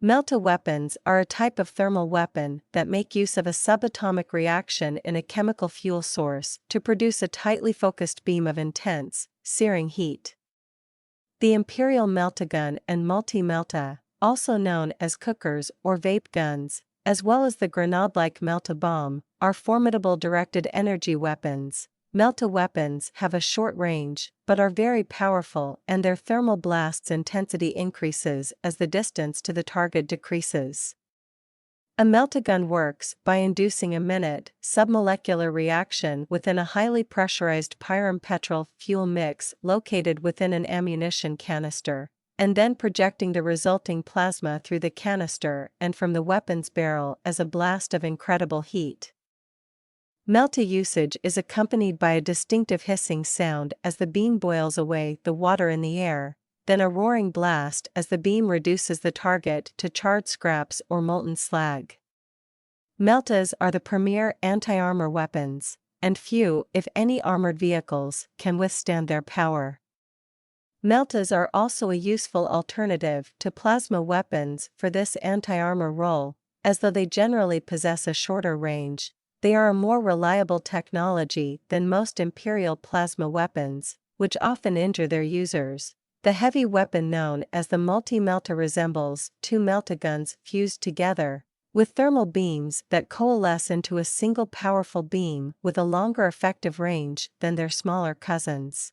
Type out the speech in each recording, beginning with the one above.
Melta weapons are a type of thermal weapon that make use of a subatomic reaction in a chemical fuel source to produce a tightly focused beam of intense, searing heat. The Imperial Melta gun and multi-Melta, also known as cookers or vape guns, as well as the grenade-like Melta bomb, are formidable directed energy weapons. Melta weapons have a short range, but are very powerful, and their thermal blast's intensity increases as the distance to the target decreases. A Melta gun works by inducing a minute submolecular reaction within a highly pressurized pyrum petrol fuel mix located within an ammunition canister, and then projecting the resulting plasma through the canister and from the weapon's barrel as a blast of incredible heat. Melta usage is accompanied by a distinctive hissing sound as the beam boils away the water in the air, then a roaring blast as the beam reduces the target to charred scraps or molten slag. Meltas are the premier anti-armor weapons, and few, if any, armored vehicles can withstand their power. Meltas are also a useful alternative to plasma weapons for this anti-armor role, as though they generally possess a shorter range, they are a more reliable technology than most Imperial plasma weapons, which often injure their users. The heavy weapon known as the multi-Melta resembles two Melta guns fused together, with thermal beams that coalesce into a single powerful beam with a longer effective range than their smaller cousins.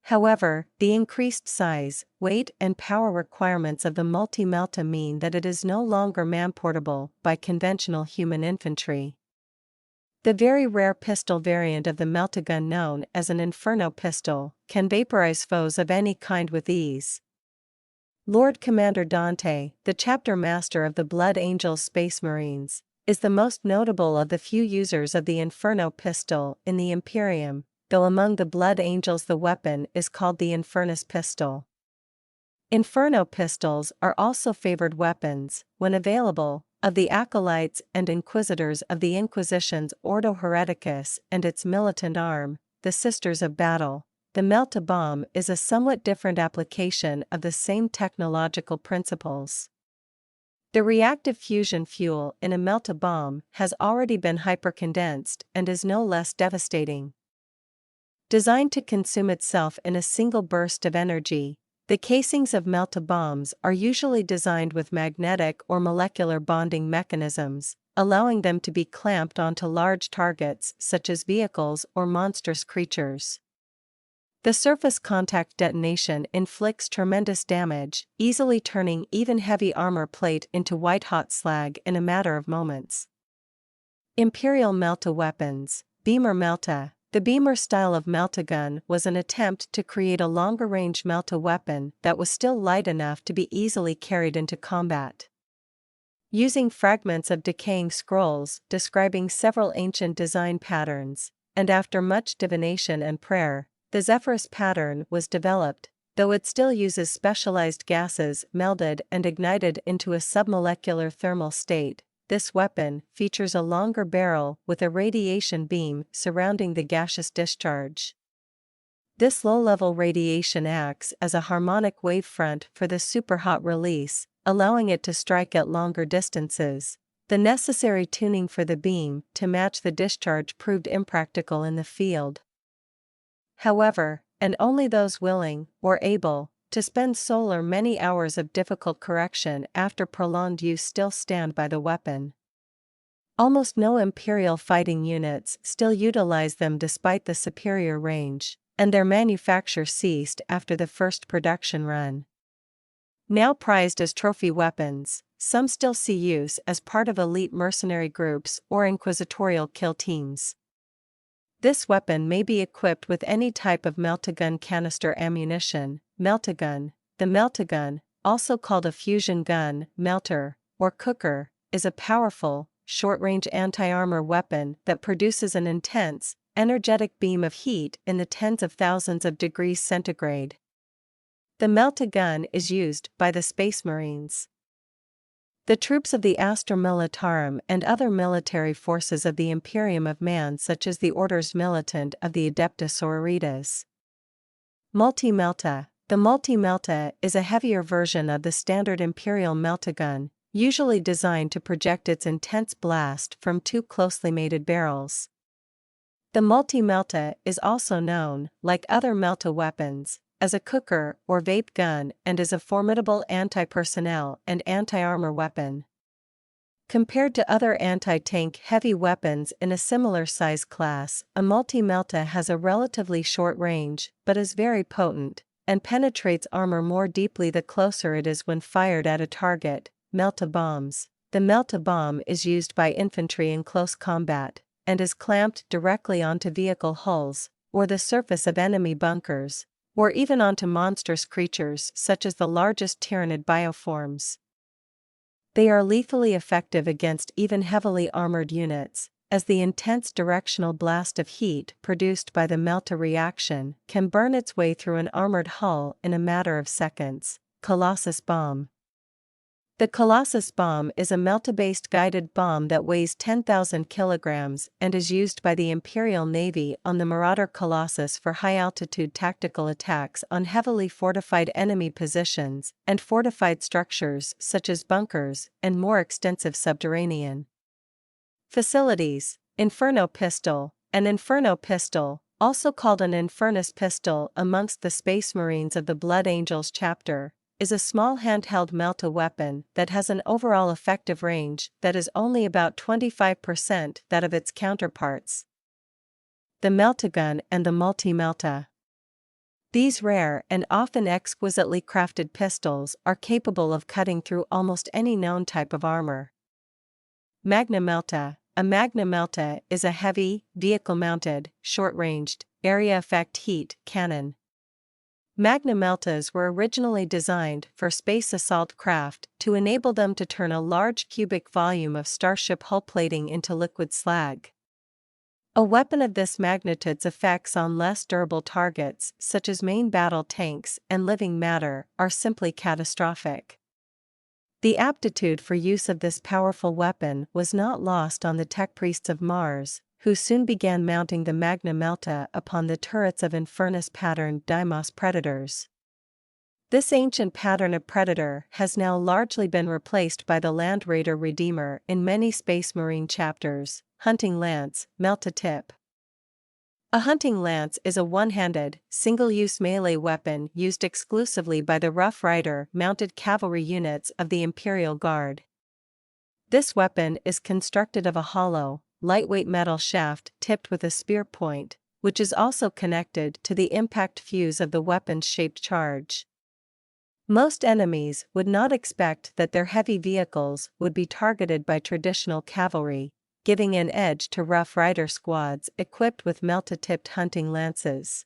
However, the increased size, weight, and power requirements of the multi-Melta mean that it is no longer man-portable by conventional human infantry. The very rare pistol variant of the Melta gun known as an Inferno pistol can vaporize foes of any kind with ease. Lord Commander Dante, the chapter master of the Blood Angels Space Marines, is the most notable of the few users of the Inferno pistol in the Imperium, though among the Blood Angels the weapon is called the Infernus pistol. Inferno pistols are also favored weapons, when available, of the acolytes and inquisitors of the Inquisition's Ordo Hereticus and its militant arm, the Sisters of Battle. The Melta bomb is a somewhat different application of the same technological principles. The reactive fusion fuel in a Melta bomb has already been hypercondensed and is no less devastating. Designed to consume itself in a single burst of energy, the casings of Melta bombs are usually designed with magnetic or molecular bonding mechanisms, allowing them to be clamped onto large targets such as vehicles or monstrous creatures. The surface contact detonation inflicts tremendous damage, easily turning even heavy armor plate into white-hot slag in a matter of moments. Imperial Melta weapons, Beamer Melta. The Beamer style of Melta gun was an attempt to create a longer-range Melta weapon that was still light enough to be easily carried into combat. Using fragments of decaying scrolls describing several ancient design patterns, and after much divination and prayer, the Zephyrus pattern was developed, though it still uses specialized gases melded and ignited into a submolecular thermal state. This weapon features a longer barrel with a radiation beam surrounding the gaseous discharge. This low-level radiation acts as a harmonic wavefront for the superhot release, allowing it to strike at longer distances. The necessary tuning for the beam to match the discharge proved impractical in the field. However, and only those willing, or able, to spend solar many hours of difficult correction after prolonged use still stand by the weapon. Almost no Imperial fighting units still utilize them despite the superior range, and their manufacture ceased after the first production run. Now prized as trophy weapons, some still see use as part of elite mercenary groups or inquisitorial kill teams. This weapon may be equipped with any type of Melta gun canister ammunition. Melta gun. The Melta gun, also called a fusion gun, melter, or cooker, is a powerful, short-range anti-armor weapon that produces an intense, energetic beam of heat in the tens of thousands of degrees centigrade. The Melta gun is used by the Space Marines, the troops of the Astra Militarum and other military forces of the Imperium of Man, such as the Orders Militant of the Adeptus Sororitas. Multi-Melta. The multi-Melta is a heavier version of the standard Imperial Melta gun, usually designed to project its intense blast from two closely mated barrels. The multi-Melta is also known, like other Melta weapons, as a cooker or vape gun and is a formidable anti-personnel and anti-armor weapon. Compared to other anti-tank heavy weapons in a similar size class, a multi-Melta has a relatively short range but is very potent, and penetrates armor more deeply the closer it is when fired at a target. Melta bombs. The Melta bomb is used by infantry in close combat, and is clamped directly onto vehicle hulls, or the surface of enemy bunkers, or even onto monstrous creatures such as the largest tyrannid bioforms. They are lethally effective against even heavily armored units, as the intense directional blast of heat produced by the Melta reaction can burn its way through an armored hull in a matter of seconds. Colossus bomb. The Colossus bomb is a Melta-based guided bomb that weighs 10,000 kilograms and is used by the Imperial Navy on the Marauder Colossus for high-altitude tactical attacks on heavily fortified enemy positions and fortified structures such as bunkers and more extensive subterranean facilities. Inferno pistol. An Inferno pistol, also called an Infernus pistol amongst the Space Marines of the Blood Angels chapter, is a small handheld Melta weapon that has an overall effective range that is only about 25% that of its counterparts. The Melta gun and the multi-Melta. These rare and often exquisitely crafted pistols are capable of cutting through almost any known type of armor. Magna Melta. A Magna Melta is a heavy, vehicle-mounted, short-ranged, area-effect heat cannon. Magna Meltas were originally designed for space assault craft to enable them to turn a large cubic volume of starship hull plating into liquid slag. A weapon of this magnitude's effects on less durable targets, such as main battle tanks and living matter, are simply catastrophic. The aptitude for use of this powerful weapon was not lost on the tech priests of Mars, who soon began mounting the Magna Melta upon the turrets of Infernus-patterned Deimos predators. This ancient pattern of predator has now largely been replaced by the Land Raider Redeemer in many Space Marine chapters. Hunting lance, Melta tip. A hunting lance is a one-handed, single-use melee weapon used exclusively by the Rough Rider mounted cavalry units of the Imperial Guard. This weapon is constructed of a hollow, lightweight metal shaft tipped with a spear point, which is also connected to the impact fuse of the weapon's shaped charge. Most enemies would not expect that their heavy vehicles would be targeted by traditional cavalry, giving an edge to Rough Rider squads equipped with Melta-tipped hunting lances.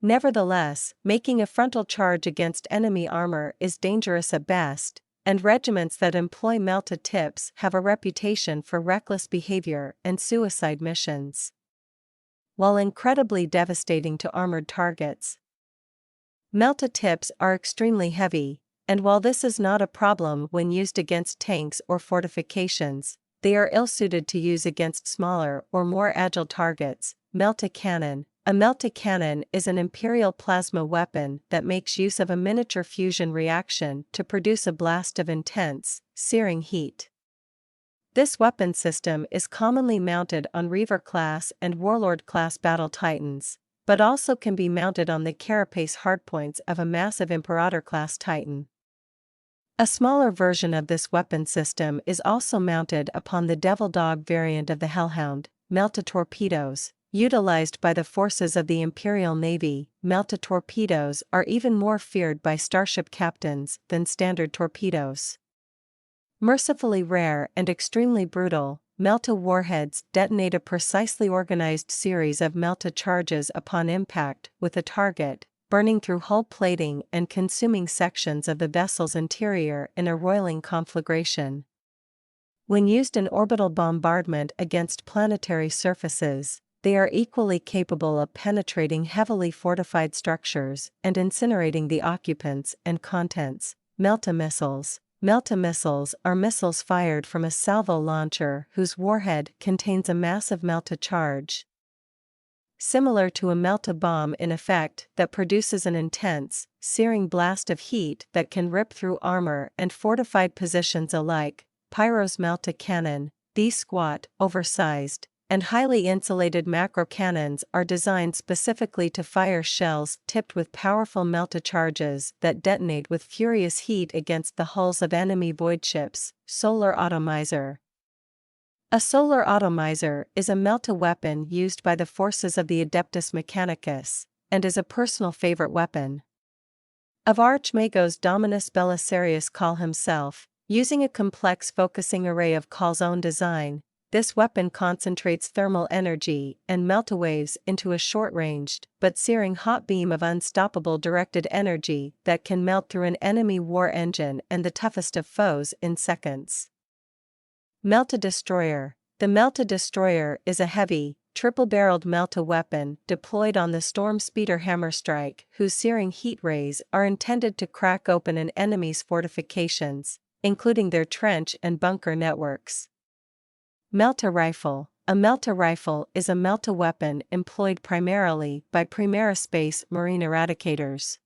Nevertheless, making a frontal charge against enemy armor is dangerous at best, and regiments that employ Melta tips have a reputation for reckless behavior and suicide missions. While incredibly devastating to armored targets, Melta tips are extremely heavy, and while this is not a problem when used against tanks or fortifications, they are ill-suited to use against smaller or more agile targets. Melta cannon. A Melta cannon is an Imperial plasma weapon that makes use of a miniature fusion reaction to produce a blast of intense, searing heat. This weapon system is commonly mounted on Reaver-class and Warlord-class battle titans, but also can be mounted on the carapace hardpoints of a massive Imperator-class titan. A smaller version of this weapon system is also mounted upon the Devil Dog variant of the Hellhound. Melta torpedoes. Utilized by the forces of the Imperial Navy, Melta torpedoes are even more feared by starship captains than standard torpedoes. Mercifully rare and extremely brutal, Melta warheads detonate a precisely organized series of Melta charges upon impact with a target, burning through hull plating and consuming sections of the vessel's interior in a roiling conflagration. When used in orbital bombardment against planetary surfaces, they are equally capable of penetrating heavily fortified structures and incinerating the occupants and contents. Melta missiles. Melta missiles are missiles fired from a salvo launcher whose warhead contains a massive Melta charge. similar to a Melta bomb in effect that produces an intense, searing blast of heat that can rip through armor and fortified positions alike. Pyro's Melta cannon, these squat, oversized, and highly insulated macro cannons are designed specifically to fire shells tipped with powerful Melta charges that detonate with furious heat against the hulls of enemy void ships. Solar atomizer. A solar atomizer is a Melta weapon used by the forces of the Adeptus Mechanicus, and is a personal favorite weapon of Archmagos Dominus Belisarius Call himself. Using a complex focusing array of Call's own design, this weapon concentrates thermal energy and Melta waves into a short-ranged but searing hot beam of unstoppable directed energy that can melt through an enemy war engine and the toughest of foes in seconds. Melta Destroyer. The Melta Destroyer is a heavy, triple-barreled Melta weapon deployed on the Storm Speeder Hammerstrike, whose searing heat rays are intended to crack open an enemy's fortifications, including their trench and bunker networks. Melta Rifle. A Melta rifle is a Melta weapon employed primarily by Primera Space Marine eradicators.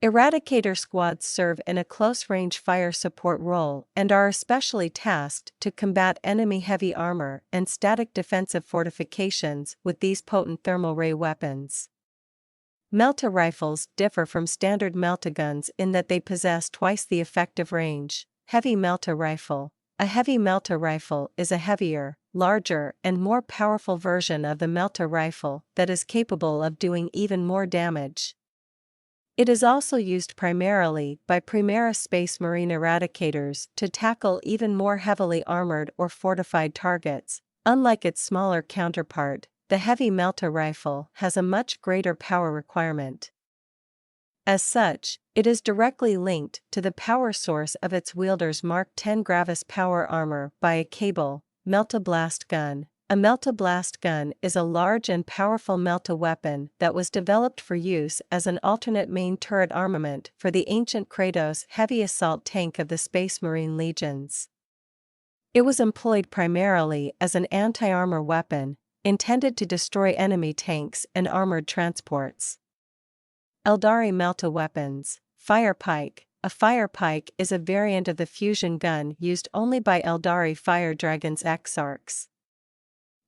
Eradicator squads serve in a close-range fire support role and are especially tasked to combat enemy heavy armor and static defensive fortifications with these potent thermal ray weapons. Melta rifles differ from standard Melta guns in that they possess twice the effective range. Heavy Melta rifle. A heavy Melta rifle is a heavier, larger, and more powerful version of the Melta rifle that is capable of doing even more damage. It is also used primarily by Primera Space Marine eradicators to tackle even more heavily armored or fortified targets. Unlike its smaller counterpart, the heavy Melta rifle has a much greater power requirement. As such, it is directly linked to the power source of its wielder's Mark 10 Gravis power armor by a cable. Melta Blast Gun. A Melta Blast Gun is a large and powerful Melta weapon that was developed for use as an alternate main turret armament for the ancient Kratos heavy assault tank of the Space Marine legions. It was employed primarily as an anti-armor weapon, intended to destroy enemy tanks and armored transports. Eldari Melta weapons. Fire Pike. A fire pike is a variant of the fusion gun used only by Eldari Fire Dragon's exarchs.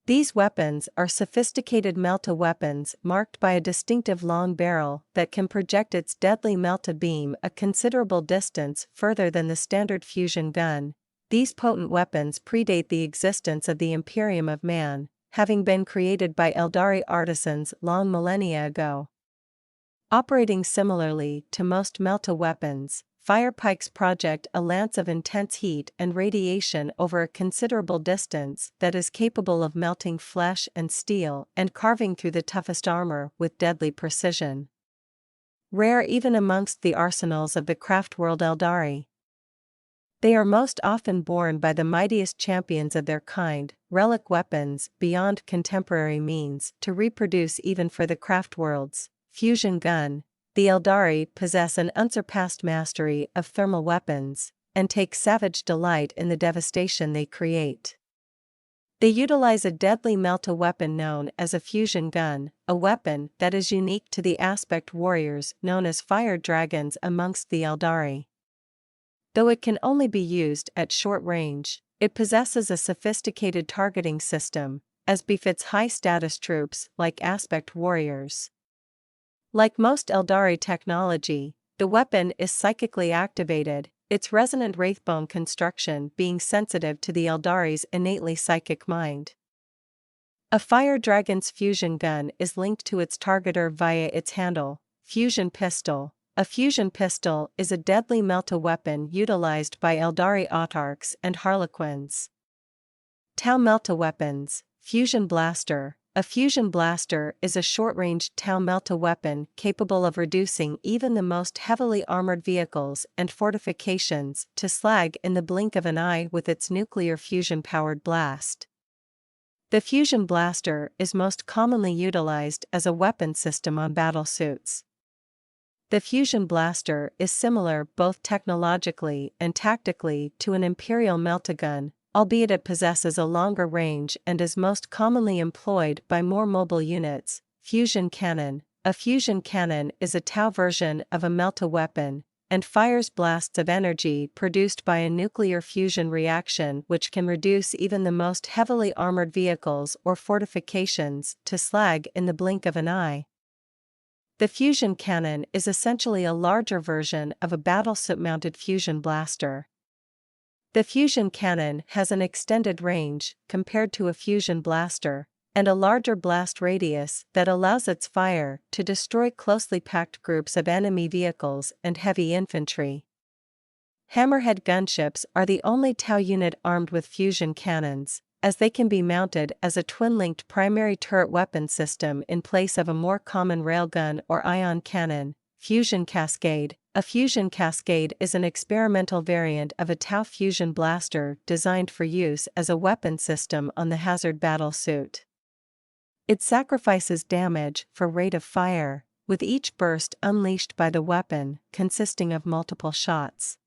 These weapons are sophisticated Melta weapons marked by a distinctive long barrel that can project its deadly Melta beam a considerable distance further than the standard fusion gun. These potent weapons predate the existence of the Imperium of Man, having been created by Eldari artisans long millennia ago. Operating similarly to most Melta weapons, fire pikes project a lance of intense heat and radiation over a considerable distance that is capable of melting flesh and steel and carving through the toughest armor with deadly precision. Rare even amongst the arsenals of the craft world Eldari. They are most often borne by the mightiest champions of their kind, relic weapons beyond contemporary means to reproduce even for the craft worlds. Fusion gun. The Eldari possess an unsurpassed mastery of thermal weapons, and take savage delight in the devastation they create. They utilize a deadly Melta weapon known as a fusion gun, a weapon that is unique to the aspect warriors known as fire dragons amongst the Eldari. Though it can only be used at short range, it possesses a sophisticated targeting system, as befits high-status troops like aspect warriors. Like most Eldari technology, the weapon is psychically activated, its resonant wraithbone construction being sensitive to the Eldari's innately psychic mind. A fire dragon's fusion gun is linked to its targeter via its handle, fusion pistol. A fusion pistol is a deadly Melta weapon utilized by Eldari autarchs and harlequins. Tau Melta weapons. Fusion blaster. A fusion blaster is a short-range Tau Melta weapon capable of reducing even the most heavily armored vehicles and fortifications to slag in the blink of an eye with its nuclear fusion-powered blast. The fusion blaster is most commonly utilized as a weapon system on battlesuits. The fusion blaster is similar both technologically and tactically to an Imperial Melta gun, albeit it possesses a longer range and is most commonly employed by more mobile units. Fusion cannon. A fusion cannon is a Tau version of a Melta weapon, and fires blasts of energy produced by a nuclear fusion reaction which can reduce even the most heavily armored vehicles or fortifications to slag in the blink of an eye. The fusion cannon is essentially a larger version of a battleship-mounted fusion blaster. The fusion cannon has an extended range compared to a fusion blaster, and a larger blast radius that allows its fire to destroy closely packed groups of enemy vehicles and heavy infantry. Hammerhead gunships are the only Tau unit armed with fusion cannons, as they can be mounted as a twin-linked primary turret weapon system in place of a more common railgun or ion cannon. Fusion cascade. A fusion cascade is an experimental variant of a Tau fusion blaster designed for use as a weapon system on the Hazard battlesuit. It sacrifices damage for rate of fire, with each burst unleashed by the weapon consisting of multiple shots.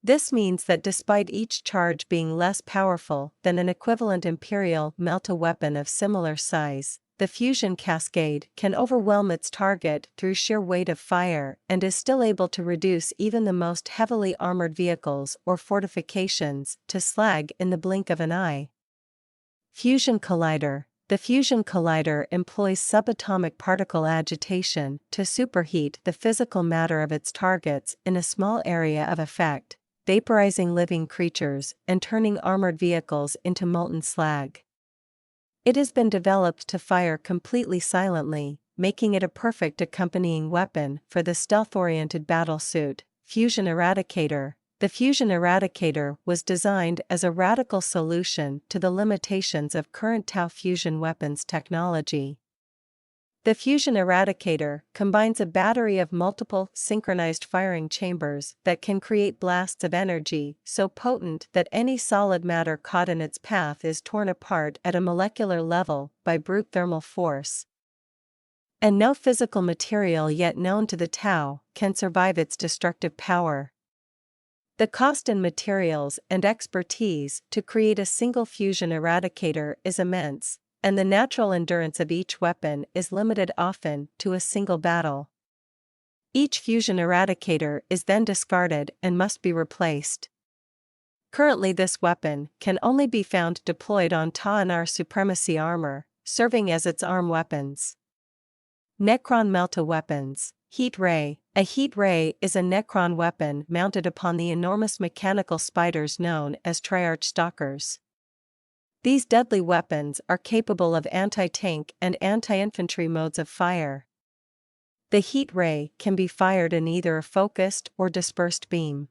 This means that despite each charge being less powerful than an equivalent Imperial Melta weapon of similar size, the fusion cascade can overwhelm its target through sheer weight of fire and is still able to reduce even the most heavily armored vehicles or fortifications to slag in the blink of an eye. Fusion collider. The fusion collider employs subatomic particle agitation to superheat the physical matter of its targets in a small area of effect, vaporizing living creatures and turning armored vehicles into molten slag. It has been developed to fire completely silently, making it a perfect accompanying weapon for the stealth-oriented battlesuit. Fusion eradicator. The fusion eradicator was designed as a radical solution to the limitations of current Tau fusion weapons technology. The fusion eradicator combines a battery of multiple synchronized firing chambers that can create blasts of energy so potent that any solid matter caught in its path is torn apart at a molecular level by brute thermal force. And no physical material yet known to the Tau can survive its destructive power. The cost in materials and expertise to create a single fusion eradicator is immense, and the natural endurance of each weapon is limited often to a single battle. Each fusion eradicator is then discarded and must be replaced. Currently, this weapon can only be found deployed on Tau supremacy armor, serving as its arm weapons. Necron Melta weapons. Heat ray. A heat ray is a Necron weapon mounted upon the enormous mechanical spiders known as Triarch stalkers. These deadly weapons are capable of anti-tank and anti-infantry modes of fire. The heat ray can be fired in either a focused or dispersed beam.